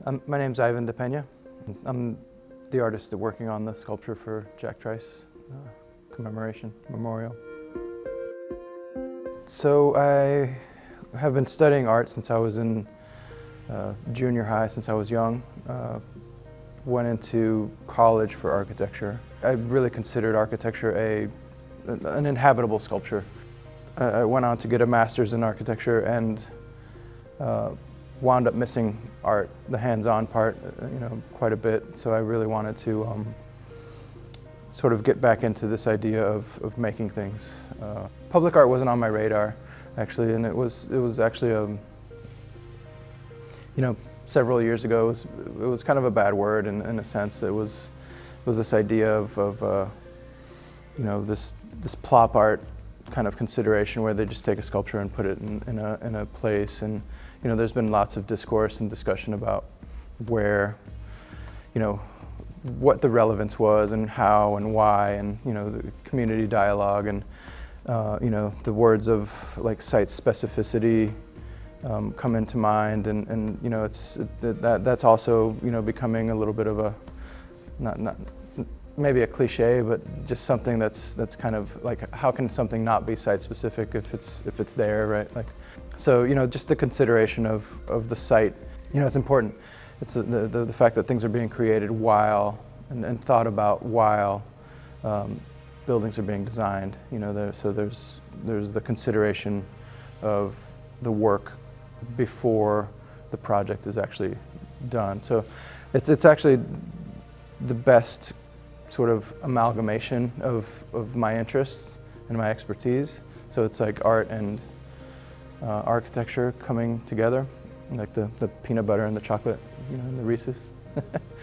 My name's Toth Depeña. I'm the artist working on the sculpture for Jack Trice commemoration memorial. So I have been studying art since I was in junior high, since I was young. Went into college for architecture. I really considered architecture an inhabitable sculpture. I went on to get a master's in architecture and wound up missing art, the hands-on part, quite a bit. So I really wanted to sort of get back into this idea of making things. Public art wasn't on my radar, actually, and it was actually several years ago. It was kind of a bad word in a sense. It was this idea of this plop art kind of consideration where they just take a sculpture and put it in a place, and there's been lots of discourse and discussion about where, what the relevance was and how and why, and the community dialogue and the words of like site specificity come into mind, and that's also becoming a little bit of a not maybe a cliche, but just something that's kind of like, how can something not be site specific if it's there, right? Like, so just the consideration of the site, it's important. It's the fact that things are being created while and thought about while buildings are being designed. So there's the consideration of the work before the project is actually done. So it's actually the best sort of amalgamation of my interests and my expertise. So it's like art and architecture coming together, like the peanut butter and the chocolate, and the Reese's.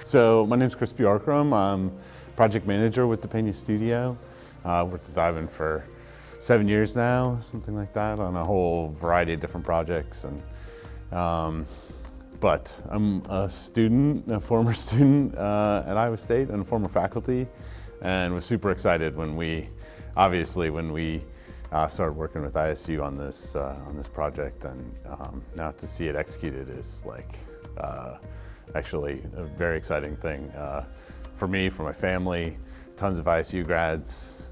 So my name's Chris Bjorkram. I'm project manager with Depeña Studio. Worked with Ivan for 7 years now, something like that, on a whole variety of different projects. But I'm a student, a former student at Iowa State and a former faculty, and was super excited when we started working with ISU on this project, and now to see it executed is like actually a very exciting thing for me, for my family. Tons of ISU grads.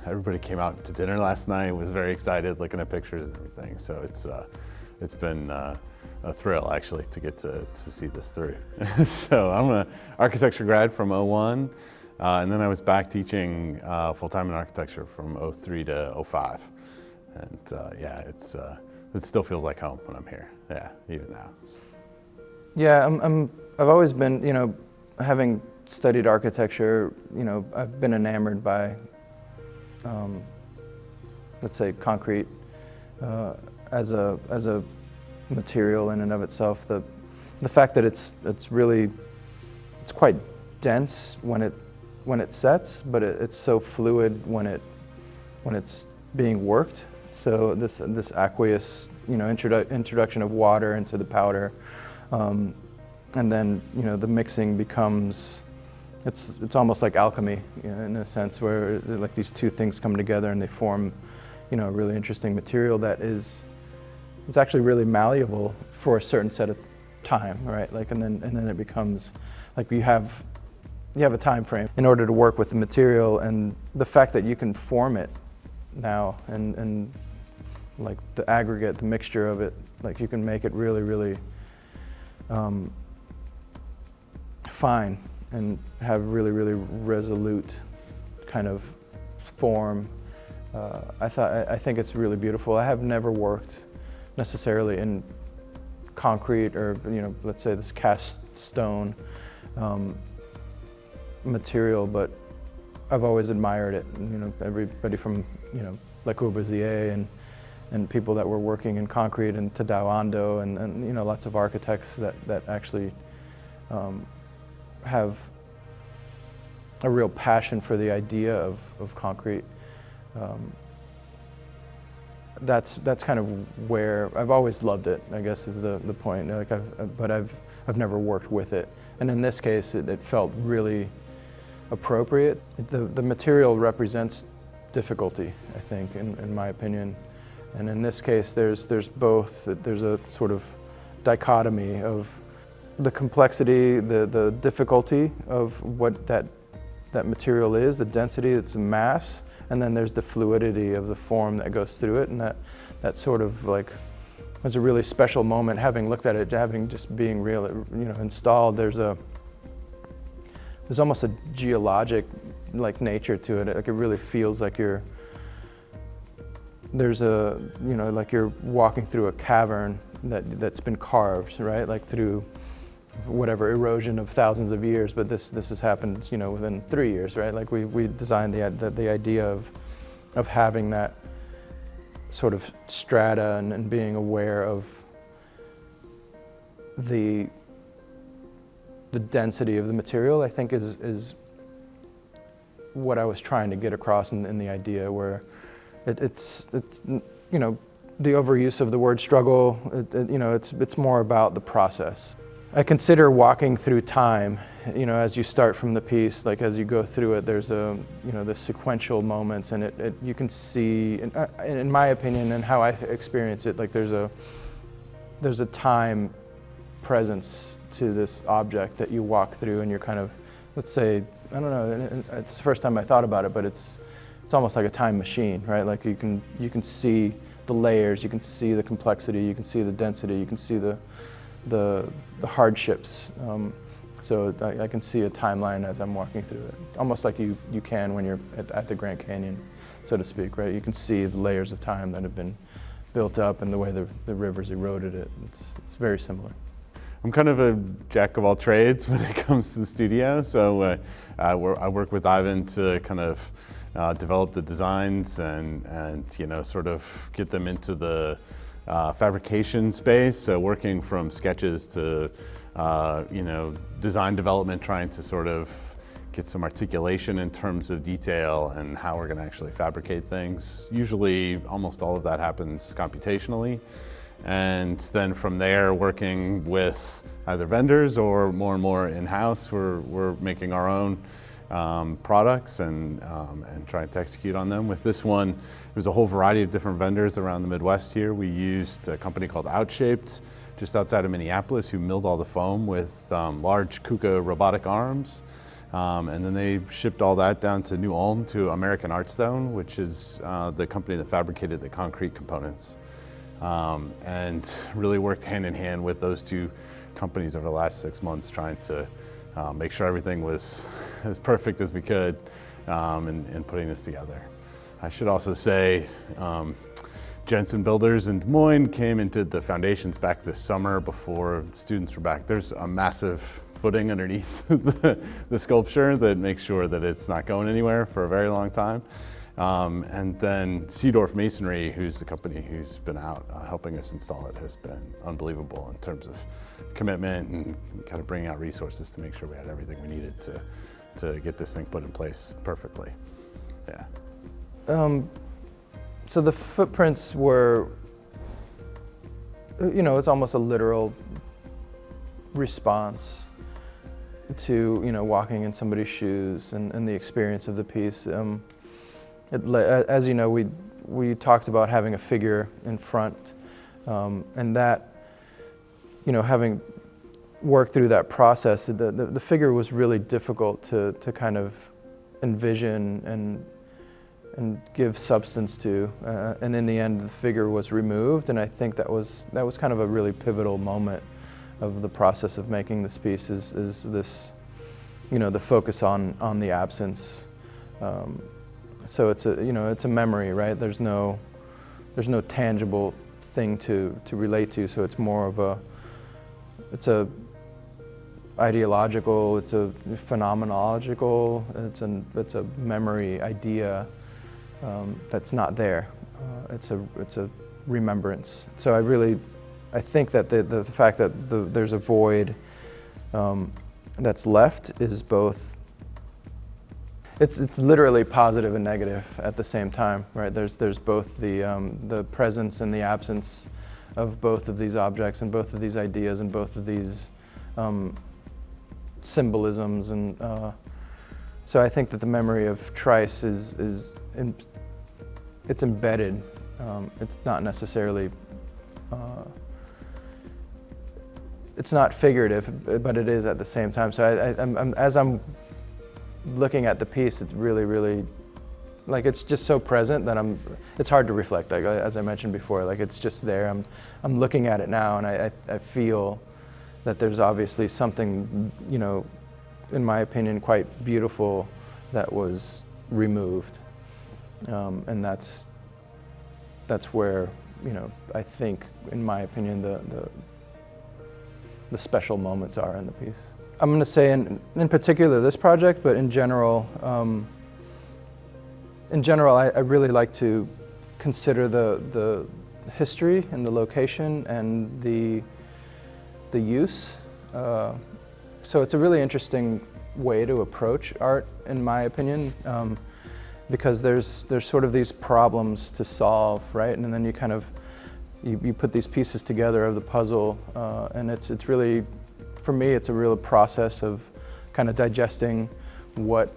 Everybody came out to dinner last night, was very excited, looking at pictures and everything. So it's been a thrill actually to get to see this through. So I'm an architecture grad from '01, and then I was back teaching full-time in architecture from '03 to '05. And yeah, it still feels like home when I'm here. Yeah, even now. Yeah, I've always been, having studied architecture, I've been enamored by, let's say, concrete as a material in and of itself. The fact that it's quite dense when it sets, but it's so fluid when it's being worked. So this aqueous introduction of water into the powder, and then the mixing becomes, it's almost like alchemy, in a sense, where like these two things come together and they form a really interesting material that is actually really malleable for a certain set of time, right? Like, and then it becomes like you have a time frame in order to work with the material, and the fact that you can form it now and like the aggregate, the mixture of it, like you can make it really, really fine and have really, really resolute kind of form. I think it's really beautiful. I have never worked necessarily in concrete or let's say this cast stone material, but I've always admired it. Everybody from Le Corbusier and people that were working in concrete, and Tadao Ando, and lots of architects that actually have a real passion for the idea of concrete. That's kind of where I've always loved it, I guess, is the point. Like but I've never worked with it, and in this case, it felt really appropriate. The material represents difficulty, I think, in my opinion, and in this case, there's both. There's a sort of dichotomy of the complexity, the difficulty of what that material is, the density, its mass, and then there's the fluidity of the form that goes through it, and that sort of like was a really special moment. Having looked at it, having just being real, installed. There's almost a geologic like nature to it. Like it really feels like there's like you're walking through a cavern that's been carved, right? Like through whatever erosion of thousands of years, but this has happened, within 3 years, right? Like we designed the idea of having that sort of strata and being aware of the density of the material, I think is what I was trying to get across in the idea, where it's the overuse of the word struggle. It's more about the process. I consider walking through time, as you start from the piece, like as you go through it, there's the sequential moments, and you can see, in my opinion and how I experience it, like there's a time presence to this object that you walk through, and you're kind of, let's say, I don't know, it's the first time I thought about it, but it's almost like a time machine, right? Like you can see the layers, you can see the complexity, you can see the density, you can see the hardships. So I can see a timeline as I'm walking through it, almost like you can when you're at the Grand Canyon, so to speak, right? You can see the layers of time that have been built up and the way the rivers eroded it. It's very similar. I'm kind of a jack of all trades when it comes to the studio. So I work with Ivan to kind of develop the designs and sort of get them into the fabrication space. So working from sketches to design development, trying to sort of get some articulation in terms of detail and how we're going to actually fabricate things. Usually, almost all of that happens computationally. And then from there, working with either vendors or more and more in-house, we're making our own products and trying to execute on them. With this one, there's a whole variety of different vendors around the Midwest here. We used a company called Outshaped, just outside of Minneapolis, who milled all the foam with large KUKA robotic arms. And then they shipped all that down to New Ulm to American Artstone, which is the company that fabricated the concrete components. And really worked hand in hand with those two companies over the last 6 months, trying to make sure everything was as perfect as we could in putting this together. I should also say Jensen Builders in Des Moines came and did the foundations back this summer before students were back. There's a massive footing underneath the sculpture that makes sure that it's not going anywhere for a very long time. And then Seedorf Masonry, who's the company who's been out helping us install it, has been unbelievable in terms of commitment and kind of bringing out resources to make sure we had everything we needed to get this thing put in place perfectly. Yeah. So the footprints were, it's almost a literal response to, walking in somebody's shoes and the experience of the piece. As you know, we talked about having a figure in front, and that, having worked through that process, the figure was really difficult to kind of envision and give substance to, and in the end, the figure was removed, and I think that was kind of a really pivotal moment of the process of making this piece. Is this, the focus on the absence. So it's a memory, right? There's no tangible thing to relate to. So it's more of it's a ideological, it's a phenomenological, it's a memory idea that's not there. It's a remembrance. So I think that the fact that there's a void that's left is both. It's literally positive and negative at the same time, right? There's both the presence and the absence of both of these objects and both of these ideas and both of these symbolisms, and so I think that the memory of Trice it's embedded. It's not necessarily. it's not figurative, but it is at the same time. So as I'm looking at the piece, it's really, like, it's just so present that it's hard to reflect, like, as I mentioned before, like, it's just there. I'm looking at it now, and I feel that there's obviously something, you know, in my opinion, quite beautiful that was removed. And that's where, you know, I think, in my opinion, the special moments are in the piece. I'm going to say in particular this project, but in general, I really like to consider the history and the location and the use. So it's a really interesting way to approach art, in my opinion, because there's sort of these problems to solve, right? And then you kind of you put these pieces together of the puzzle, and it's really, for me, it's a real process of kind of digesting what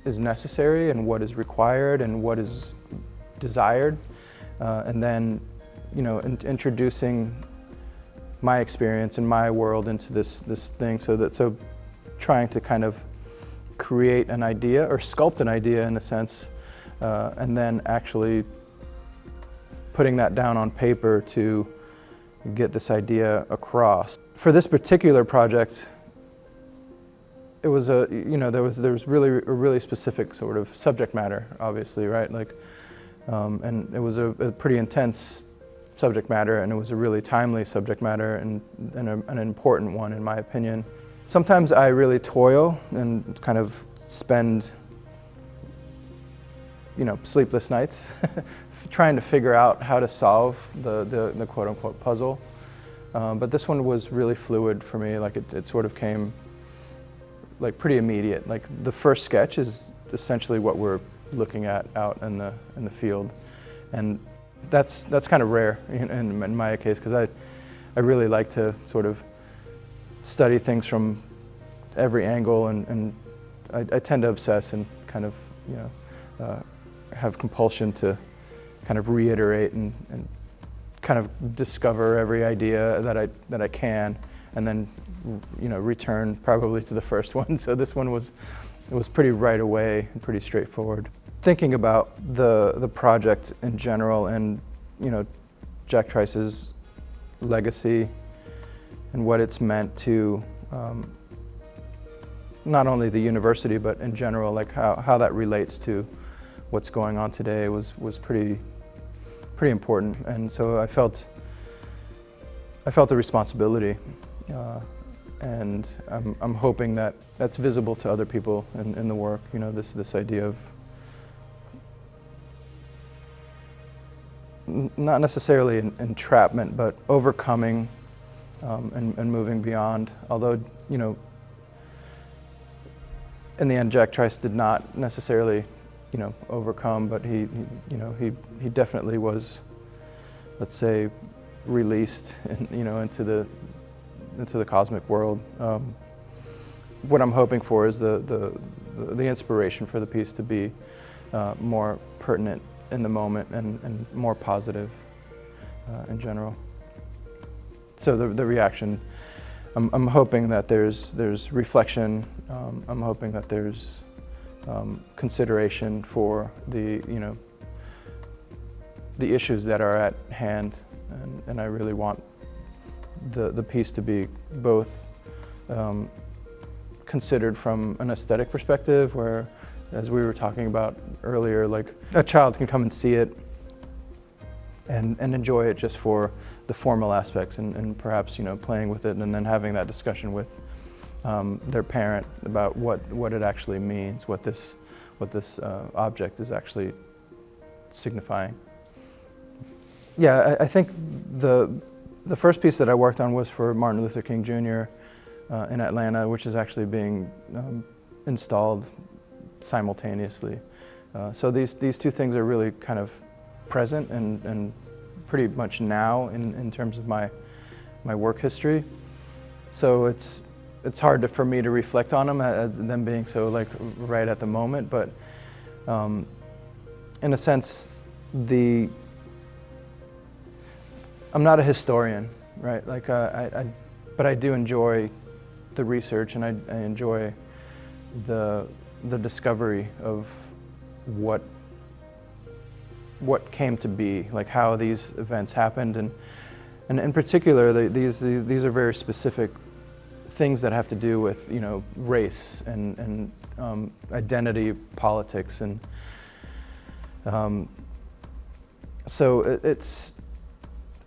is necessary and what is required and what is desired, and then, you know, introducing my experience and my world into this thing, so trying to kind of create an idea or sculpt an idea in a sense, and then actually putting that down on paper to get this idea across. For this particular project, it was there was really a really specific sort of subject matter, obviously, right? Like, and it was a pretty intense subject matter, and it was a really timely subject matter, and an important one, in my opinion. Sometimes I really toil and kind of spend, you know, sleepless nights trying to figure out how to solve the quote-unquote puzzle. But this one was really fluid for me. Like, it sort of came, like, pretty immediate. Like, the first sketch is essentially what we're looking at out in the field, and that's kind of rare in my case, because I really like to sort of study things from every angle, and I tend to obsess and kind of, you know, have compulsion to kind of reiterate and kind of discover every idea that I can, and then, you know, return probably to the first one. So this one was pretty right away and pretty straightforward. Thinking about the project in general, and, you know, Jack Trice's legacy and what it's meant to not only the university, but in general, like how that relates to what's going on today was pretty important. And so I felt a responsibility, and I'm hoping that that's visible to other people in the work. You know, this idea of not necessarily entrapment, but overcoming and moving beyond. Although, you know, in the end, Jack Trice did not necessarily, you know, overcome, but he definitely was, let's say, released, you know, into the cosmic world. What I'm hoping for is the inspiration for the piece to be more pertinent in the moment and more positive in general. So the reaction, I'm hoping that there's reflection. I'm hoping that there's consideration for the issues that are at hand, and I really want the piece to be both considered from an aesthetic perspective, where, as we were talking about earlier, like, a child can come and see it and enjoy it just for the formal aspects, and perhaps, you know, playing with it and then having that discussion with their parent about what it actually means, what this object is actually signifying. Yeah, I think the first piece that I worked on was for Martin Luther King Jr. In Atlanta, which is actually being installed simultaneously. So these two things are really kind of present and pretty much now in terms of my work history. So it's hard for me to reflect on them being so, like, right at the moment, but in a sense, I'm not a historian, right? Like, but I do enjoy the research, and I enjoy the discovery of what came to be, like how these events happened, and in particular, these are very specific things that have to do with, you know, race and identity politics, and so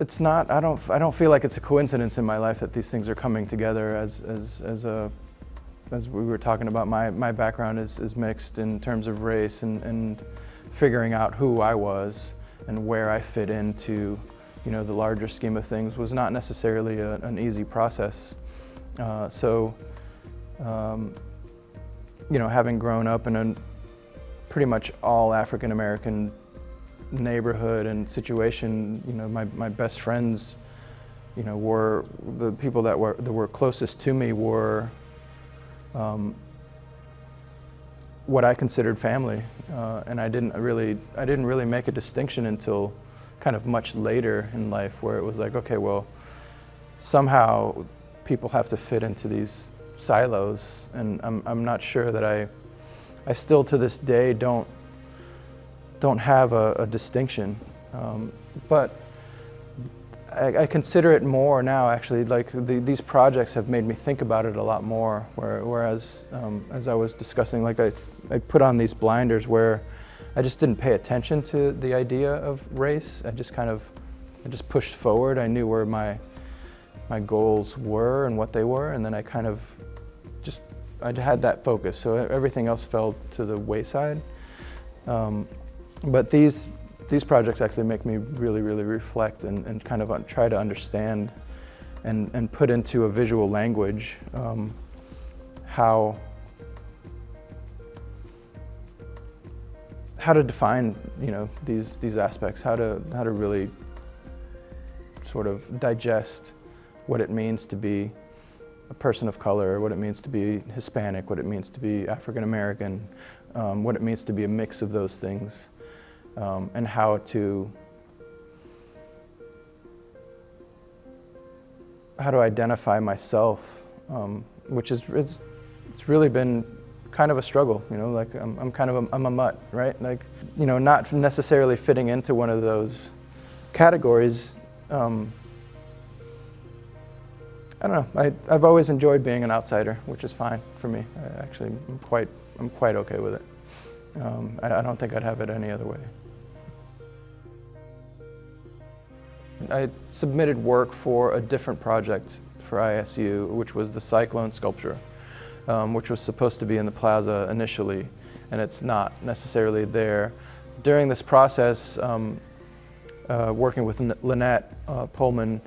it's not. I don't feel like it's a coincidence in my life that these things are coming together. As we were talking about, my background is mixed in terms of race and figuring out who I was and where I fit into, you know, the larger scheme of things was not necessarily an easy process. You know, having grown up in a pretty much all African American neighborhood and situation, you know, my best friends, you know, were the people that were closest to me were what I considered family, and I didn't really make a distinction until kind of much later in life, where it was like, okay, well, somehow people have to fit into these silos, and I'm not sure that I still to this day don't have a distinction, but I consider it more now, actually. Like these projects have made me think about it a lot more. Whereas as I was discussing, like I put on these blinders where I just didn't pay attention to the idea of race. I just pushed forward. I knew where my goals were and what they were, and then I had that focus. So everything else fell to the wayside. But these projects actually make me really reflect and kind of try to understand and put into a visual language how to define, you know, these aspects, how to really sort of digest what it means to be a person of color, what it means to be Hispanic, what it means to be African American, what it means to be a mix of those things. And how to identify myself, which it's really been kind of a struggle, you know. Like I'm a mutt, right? Like, you know, not necessarily fitting into one of those categories. I don't know. I've always enjoyed being an outsider, which is fine for me. I'm quite okay with it. I don't think I'd have it any other way. I submitted work for a different project for ISU, which was the cyclone sculpture, which was supposed to be in the plaza initially, and it's not necessarily there. During this process, working with Lynette Pullman,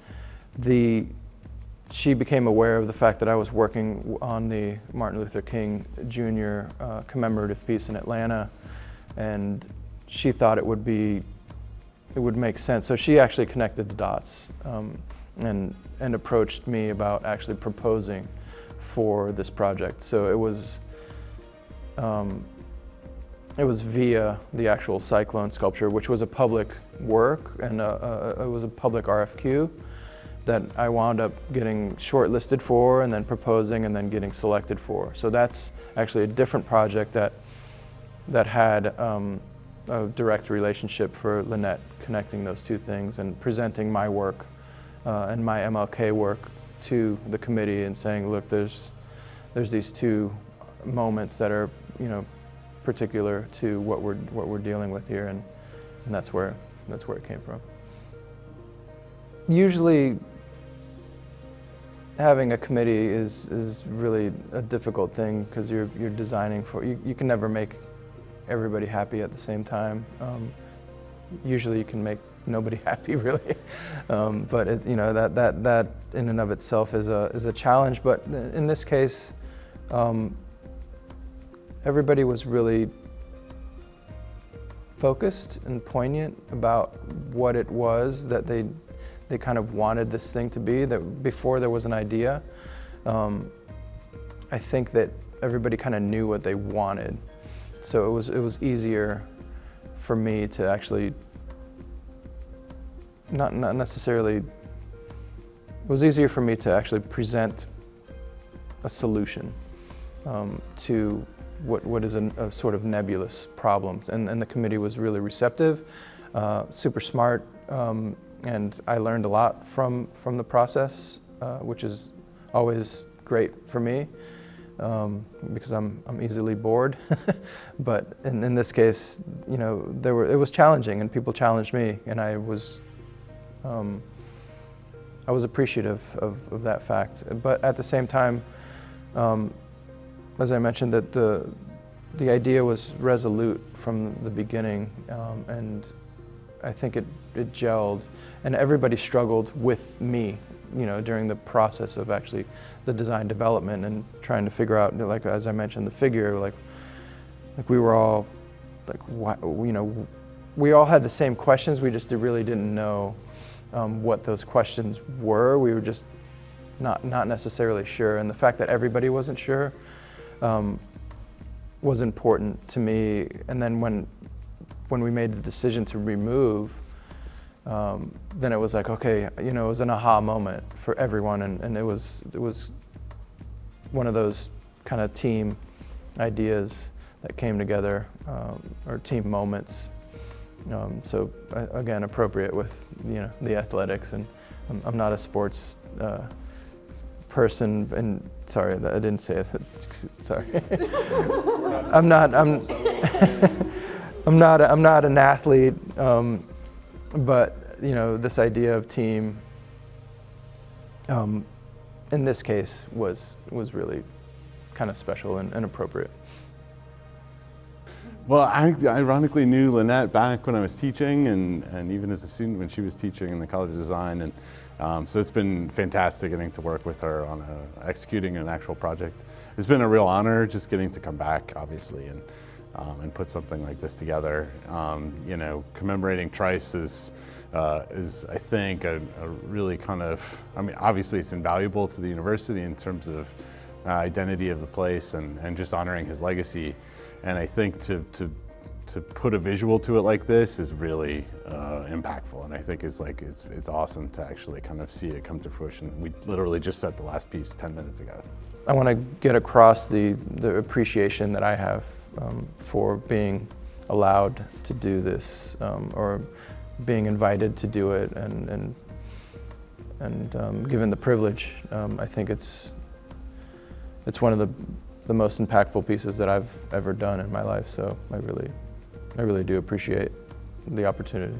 she became aware of the fact that I was working on the Martin Luther King Jr. Commemorative piece in Atlanta, and she thought it would make sense. So she actually connected the dots and approached me about actually proposing for this project. So it was via the actual cyclone sculpture, which was a public work, and it was a public RFQ that I wound up getting shortlisted for, and then proposing, and then getting selected for. So that's actually a different project that had a direct relationship for Lynette, connecting those two things and presenting my work and my MLK work to the committee and saying, look, there's these two moments that are, you know, particular to what we're dealing with here, and that's where it came from. Usually having a committee is really a difficult thing, because you're designing for, you can never make everybody happy at the same time. Usually you can make nobody happy, really. But you know, that in and of itself is a challenge. But in this case, everybody was really focused and poignant about what it was that they kind of wanted this thing to be, that before there was an idea. I think that everybody kind of knew what they wanted. So it was easier for me to actually not necessarily, it was easier for me to actually present a solution to what is a sort of nebulous problem. And the committee was really receptive, super smart, and I learned a lot from the process, which is always great for me, because I'm easily bored. But in this case, you know, it was challenging, and people challenged me, and I was appreciative of that fact. But at the same time, as I mentioned, that the idea was resolute from the beginning, and I think it gelled, and everybody struggled with me, you know, during the process of actually the design development and trying to figure out, like as I mentioned, the figure, like we were all like, you know, we all had the same questions. We just really didn't know what those questions were. We were just not necessarily sure, and the fact that everybody wasn't sure was important to me. And then when we made the decision to remove, then it was like, okay, you know, it was an aha moment for everyone, and it was one of those kind of team ideas that came together, or team moments. So again, appropriate with, you know, the athletics, and I'm not a sports person, and sorry, I didn't say it. Sorry. I'm not an athlete, but you know, this idea of team, in this case, was really kind of special and appropriate. Well, I ironically knew Lynette back when I was teaching, and even as a student when she was teaching in the College of Design, and so it's been fantastic getting to work with her on executing an actual project. It's been a real honor just getting to come back, obviously, and put something like this together. You know, commemorating Trice is I think a really kind of, I mean, obviously it's invaluable to the university in terms of identity of the place and just honoring his legacy. And I think to put a visual to it like this is really impactful, and I think it's awesome to actually kind of see it come to fruition. We literally just set the last piece 10 minutes ago. I want to get across the appreciation that I have for being allowed to do this, or being invited to do it, and given the privilege. I think it's one of the most impactful pieces that I've ever done in my life. So I really do appreciate the opportunity.